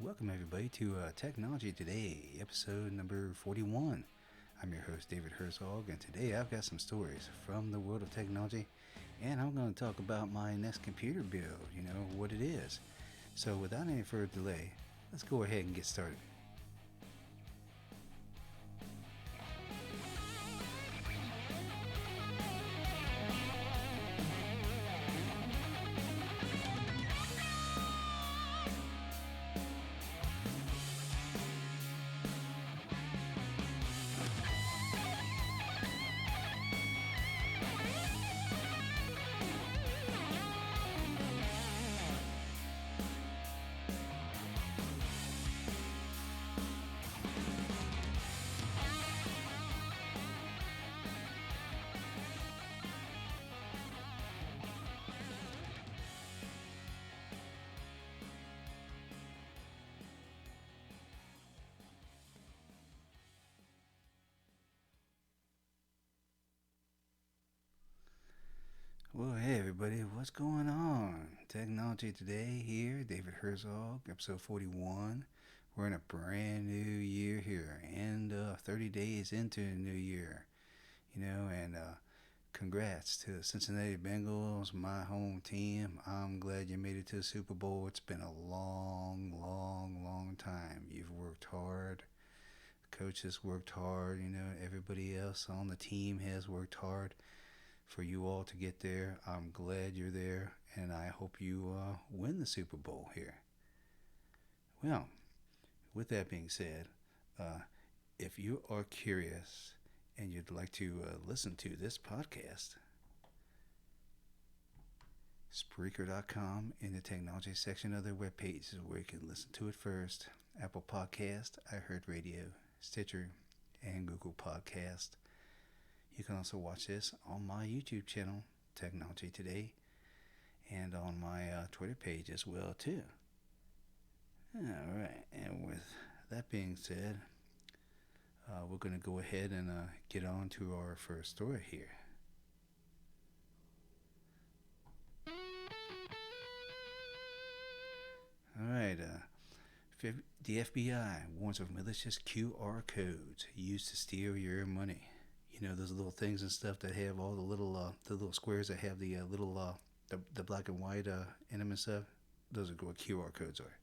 Welcome, everybody, to Technology Today, episode number 41. I'm your host, David Herzog, and today I've got some stories from the world of technology, and I'm going to talk about my next computer build, what it is. So, without any further delay, let's go ahead and get started. Well, hey everybody, what's going on? Technology Today here, David Herzog, episode 41. We're in a brand new year here, and 30 days into the new year, and congrats to the Cincinnati Bengals, my home team. I'm glad you made it to the Super Bowl. It's been a long, long, long time. You've worked hard. The coach has worked hard. Everybody else on the team has worked hard for you all to get there. I'm glad you're there, and I hope you win the Super Bowl here. Well, with that being said, uh, if you are curious and you'd like to listen to this podcast, Spreaker.com in the technology section of their webpage is where you can listen to it first. Apple Podcast, iHeartRadio, Stitcher, and Google Podcast. You can also watch this on my YouTube channel, Technology Today, and on my Twitter page as well too. Alright, and with that being said, we're going to go ahead and get on to our first story here. Alright, the FBI warns of malicious QR codes used to steal your money. Those little things and stuff that have all the little squares that have the little the black and white in them and stuff. Those are what QR codes are.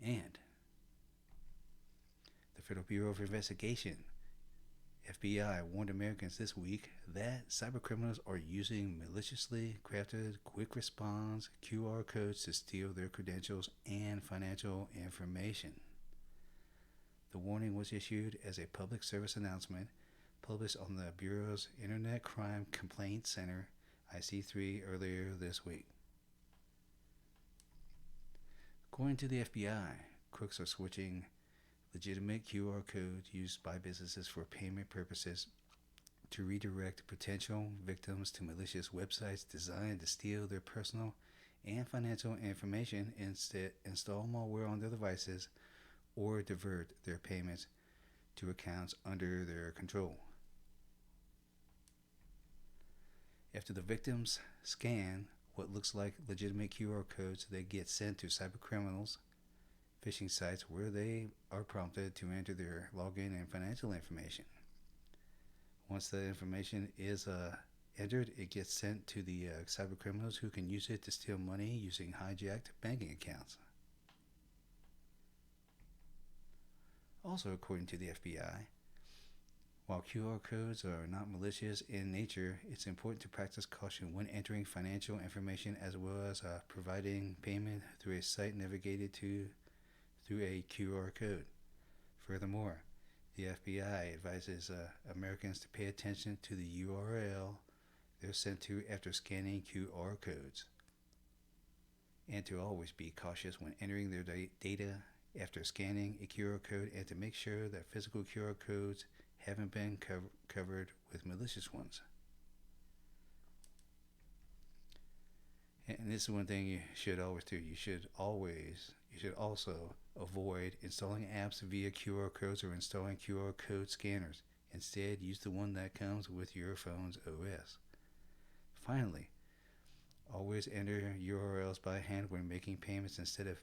And the Federal Bureau of Investigation, FBI, warned Americans this week that cybercriminals are using maliciously crafted quick response QR codes to steal their credentials and financial information. The warning was issued as a public service announcement published on the Bureau's Internet Crime Complaint Center, IC3, earlier this week. According to the FBI, crooks are switching legitimate QR codes used by businesses for payment purposes to redirect potential victims to malicious websites designed to steal their personal and financial information, instead install malware on their devices, or divert their payments to accounts under their control. After the victims scan what looks like legitimate QR codes, they get sent to cybercriminals' phishing sites where they are prompted to enter their login and financial information. Once the information is entered, it gets sent to the cybercriminals, who can use it to steal money using hijacked banking accounts. Also, according to the FBI, while QR codes are not malicious in nature, it's important to practice caution when entering financial information, as well as providing payment through a site navigated to through a QR code. Furthermore, the FBI advises Americans to pay attention to the URL they're sent to after scanning QR codes, and to always be cautious when entering their data after scanning a QR code, and to make sure that physical QR codes haven't been covered with malicious ones. And this is one thing you should always do. You should also avoid installing apps via QR codes or installing QR code scanners. Instead, use the one that comes with your phone's OS. Finally, always enter URLs by hand when making payments instead of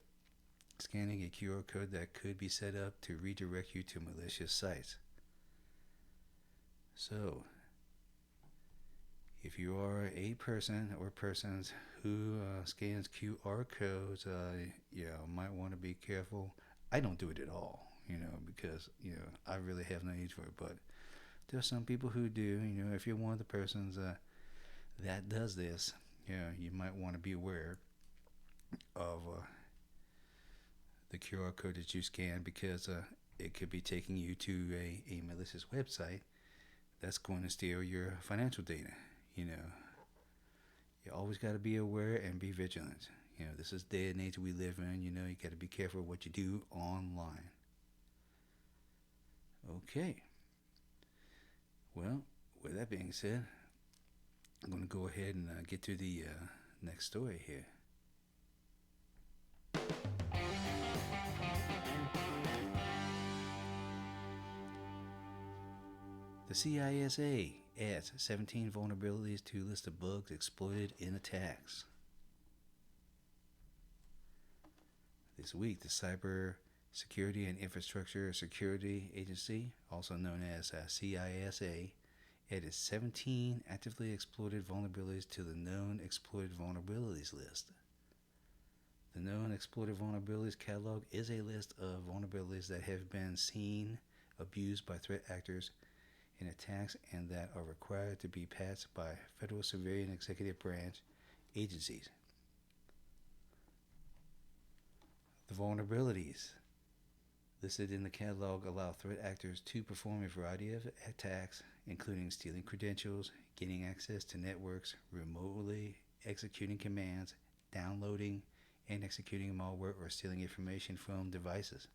scanning a QR code that could be set up to redirect you to malicious sites. So, if you are a person or persons who scans QR codes, might want to be careful. I don't do it at all, because I really have no need for it. But there's some people who do. If you're one of the persons that does this, you might want to be aware of the QR code that you scan, because it could be taking you to a malicious website that's going to steal your financial data. You always got to be aware and be vigilant. This is the day and age we live in. You got to be careful what you do online. Okay. Well, with that being said, I'm going to go ahead and get to the next story here. The CISA adds 17 vulnerabilities to list of bugs exploited in attacks. This week, the Cyber Security and Infrastructure Security Agency, also known as CISA, added 17 actively exploited vulnerabilities to the known exploited vulnerabilities list. The known exploited vulnerabilities catalog is a list of vulnerabilities that have been seen abused by threat actors in attacks and that are required to be patched by federal civilian executive branch agencies. The vulnerabilities listed in the catalog allow threat actors to perform a variety of attacks, including stealing credentials, gaining access to networks, remotely executing commands, downloading and executing malware, or stealing information from devices.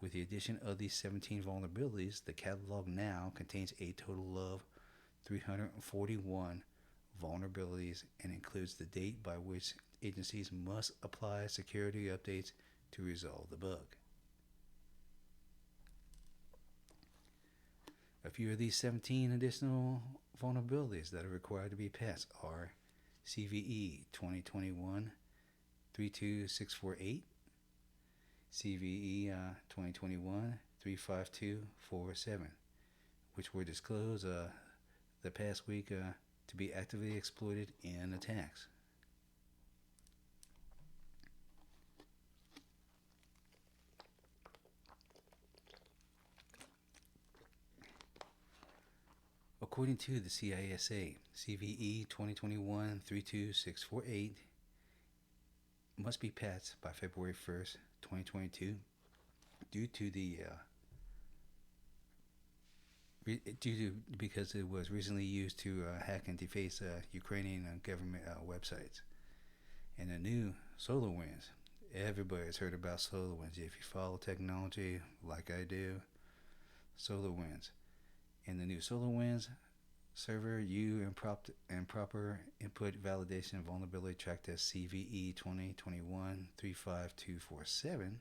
With the addition of these 17 vulnerabilities, the catalog now contains a total of 341 vulnerabilities and includes the date by which agencies must apply security updates to resolve the bug. A few of these 17 additional vulnerabilities that are required to be patched are CVE 2021 32648, CVE 2021 35247, which were disclosed the past week to be actively exploited in attacks. According to the CISA, CVE 2021 32648 must be patched by February 1st, 2022 because it was recently used to hack and deface Ukrainian government websites. And the new SolarWinds, everybody's heard about SolarWinds. If you follow technology like I do, SolarWinds. And the new SolarWinds server and proper input validation vulnerability tracked as CVE 2021 35247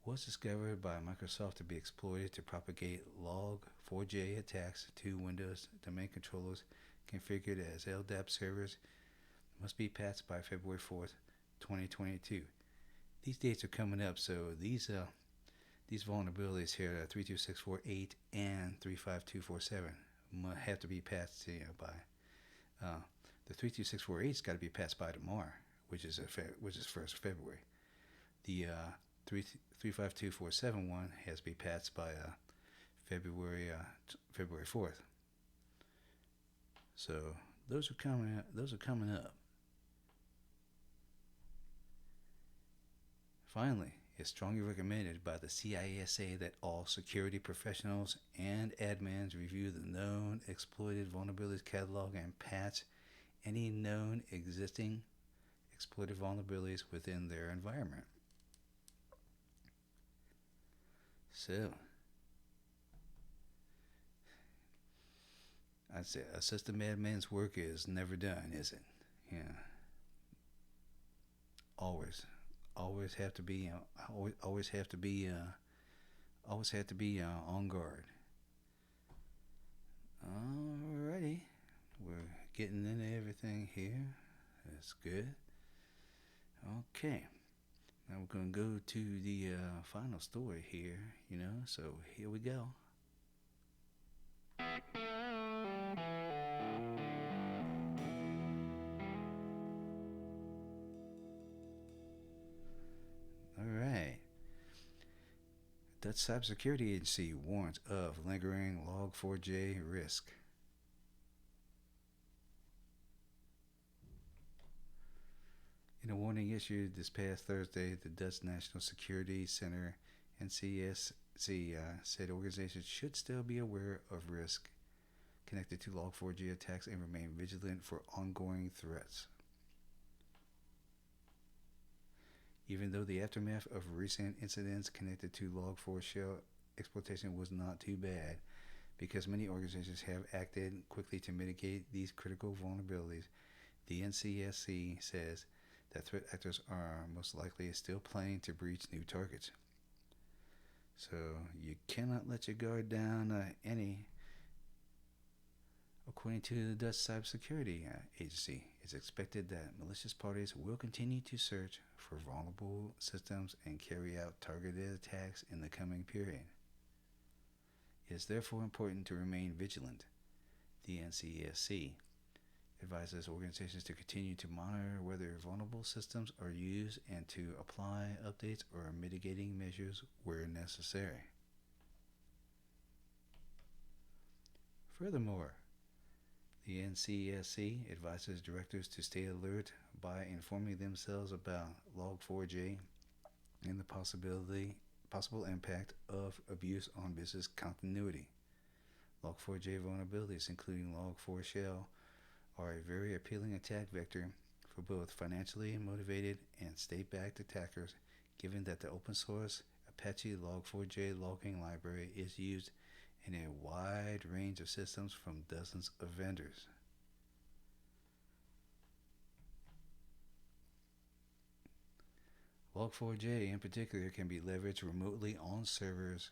was discovered by Microsoft to be exploited to propagate Log4j attacks to Windows domain controllers configured as LDAP servers. Must be patched by February 4th, 2022. These dates are coming up, so these vulnerabilities here, 32648 and 35247, have to be patched by the 32648's got to be patched by tomorrow, which is 1st February. The 35247 one has to be patched by February 4th. So those are coming up. Finally, it's strongly recommended by the CISA that all security professionals and admins review the known exploited vulnerabilities catalog and patch any known existing exploited vulnerabilities within their environment. So, I'd say a system admin's work is never done, is it? Yeah. Always have to be on guard. Alrighty, we're getting into everything here. That's good. Okay, Now we're going to go to the final story here, so here we go. All right. Dutch Cybersecurity Agency warns of lingering Log4j risk. In a warning issued this past Thursday, the Dutch National Security Center (NCSC) said organizations should still be aware of risk connected to Log4j attacks and remain vigilant for ongoing threats. Even though the aftermath of recent incidents connected to Log4 shell exploitation was not too bad, because many organizations have acted quickly to mitigate these critical vulnerabilities, the NCSC says that threat actors are most likely still planning to breach new targets. So you cannot let your guard down any. According to the Dutch Cybersecurity Agency, it's expected that malicious parties will continue to search for vulnerable systems and carry out targeted attacks in the coming period. It is therefore important to remain vigilant. The NCSC advises organizations to continue to monitor whether vulnerable systems are used and to apply updates or mitigating measures where necessary. Furthermore, the NCSC advises directors to stay alert by informing themselves about Log4j and the possible impact of abuse on business continuity. Log4j vulnerabilities, including Log4 shell, are a very appealing attack vector for both financially motivated and state-backed attackers, given that the open source Apache Log4j logging library is used in a wide range of systems from dozens of vendors. Log4j in particular can be leveraged remotely on servers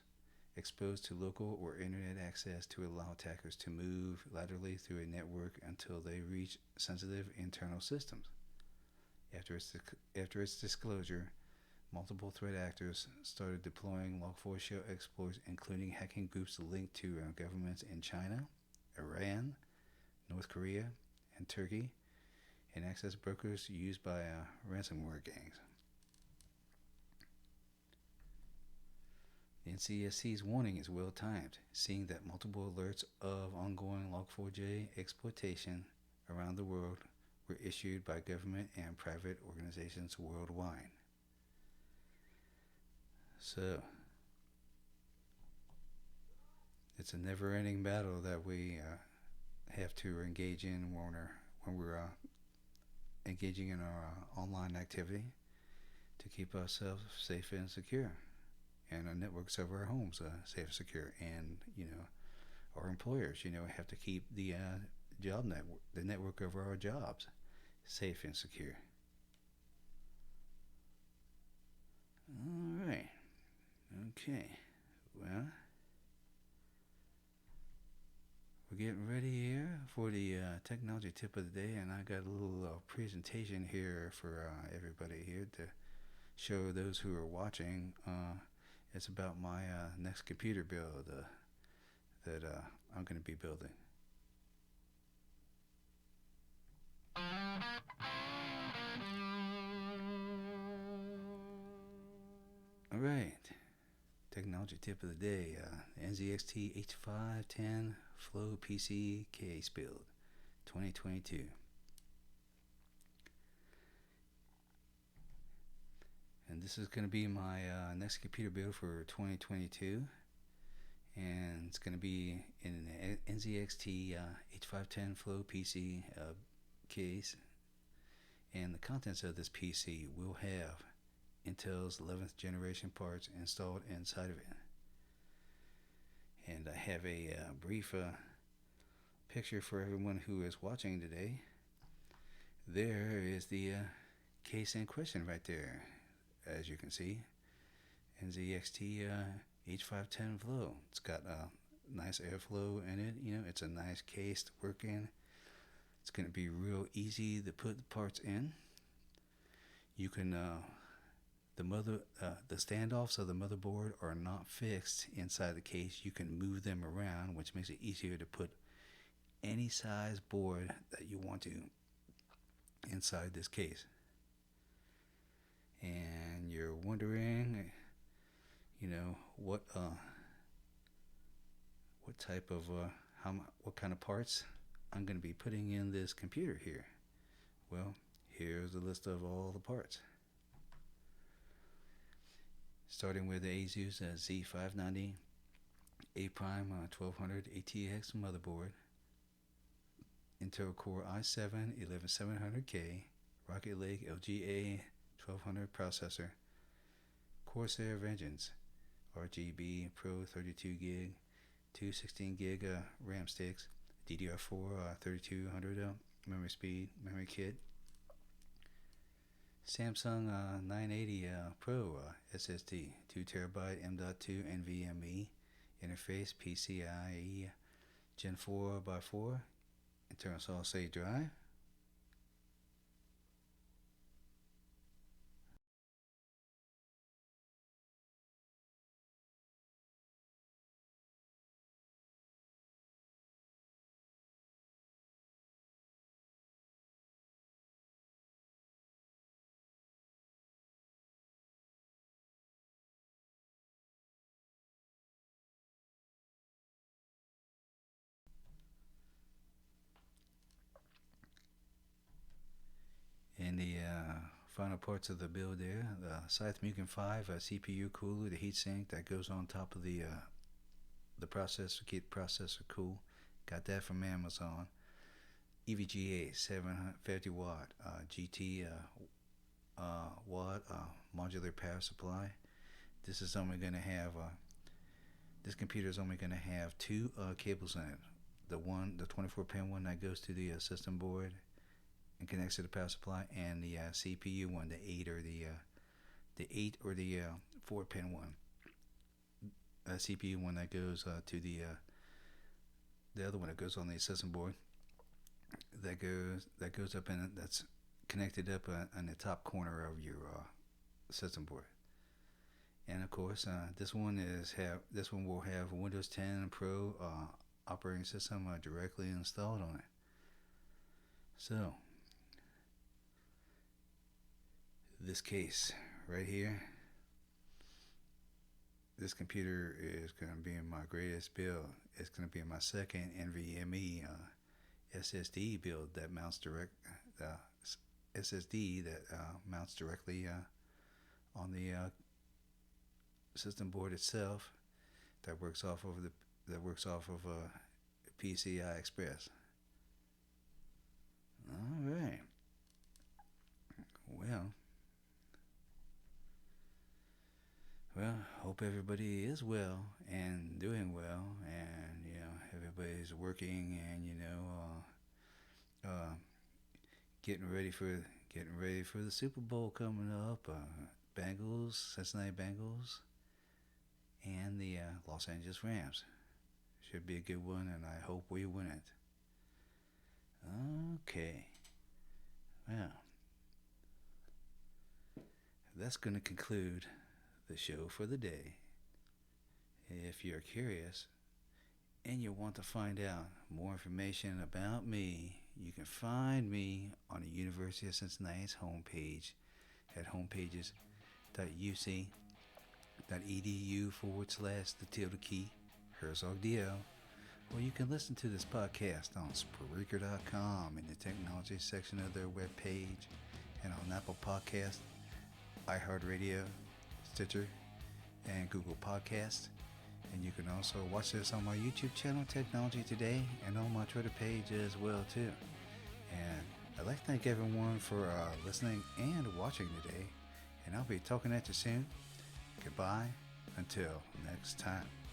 exposed to local or internet access to allow attackers to move laterally through a network until they reach sensitive internal systems. After its disclosure, multiple threat actors started deploying Log4 shell exploits, including hacking groups linked to governments in China, Iran, North Korea, and Turkey, and access brokers used by ransomware gangs. The NCSC's warning is well timed, seeing that multiple alerts of ongoing Log4j exploitation around the world were issued by government and private organizations worldwide. So, it's a never-ending battle that we have to engage in when we're engaging in our online activity to keep ourselves safe and secure, and our networks of our homes safe and secure, and our employers have to keep the the network of our jobs safe and secure. All right. Okay. Well, we're getting ready here for the technology tip of the day, and I got a little presentation here for everybody here to show those who are watching. It's about my next computer build that I'm going to be building. All right. Technology tip of the day, NZXT H510 Flow PC case build 2022. And this is going to be my next computer build for 2022. And it's going to be in an NZXT H510 Flow PC case. And the contents of this PC will have Intel's 11th generation parts installed inside of it. And I have a brief picture for everyone who is watching today. There is the case in question right there, as you can see. NZXT H510 Flow. It's got nice airflow in it. It's a nice case to work in. It's going to be real easy to put the parts in. You can the standoffs of the motherboard are not fixed inside the case. You can move them around, which makes it easier to put any size board that you want to inside this case. And you're wondering, what type of what kind of parts I'm going to be putting in this computer here. Well, here's a list of all the parts. Starting with the ASUS Z590 A Prime 1200 ATX motherboard, Intel Core i7 11700K, Rocket Lake LGA 1200 processor, Corsair Vengeance RGB Pro 32GB, two 16GB RAM sticks, DDR4 3200 memory speed memory kit, Samsung 980 Pro SSD, 2TB M.2 NVMe interface, PCIe Gen 4x4 internal solid state drive, and the final parts of the build there, the Scythe Mugen 5 CPU cooler, the heatsink that goes on top of the processor, keep the processor cool. Got that from Amazon. EVGA 750 watt GT watt modular power supply. This is only going to have this computer is only going to have two cables in it. The 24-pin one that goes to the system board and connects to the power supply, and the CPU one, the 8 or the 4-pin one. CPU one that goes to the other one that goes on the system board. That goes up in, that's connected up on the top corner of your system board. And of course, this one will have Windows 10 Pro operating system directly installed on it. So this case right here, this computer is going to be my greatest build. It's going to be my second NVMe SSD build that mounts SSD that mounts directly on the system board itself. That works off of PCI Express. All right. Well, hope everybody is well and doing well, and everybody's working, and getting ready for the Super Bowl coming up. Cincinnati Bengals, and the Los Angeles Rams. Should be a good one, and I hope we win it. Okay. Well, that's going to conclude the show for the day. If you're curious and you want to find out more information about me, you can find me on the University of Cincinnati's homepage at homepages.uc.edu/the Herzog DL. Or you can listen to this podcast on Spreaker.com in the technology section of their webpage, and on Apple Podcasts, iHeartRadio, Stitcher, and Google Podcasts. And you can also watch this on my YouTube channel, Technology Today, and on my Twitter page as well too. And I'd like to thank everyone for listening and watching today. And I'll be talking at you soon. Goodbye until next time.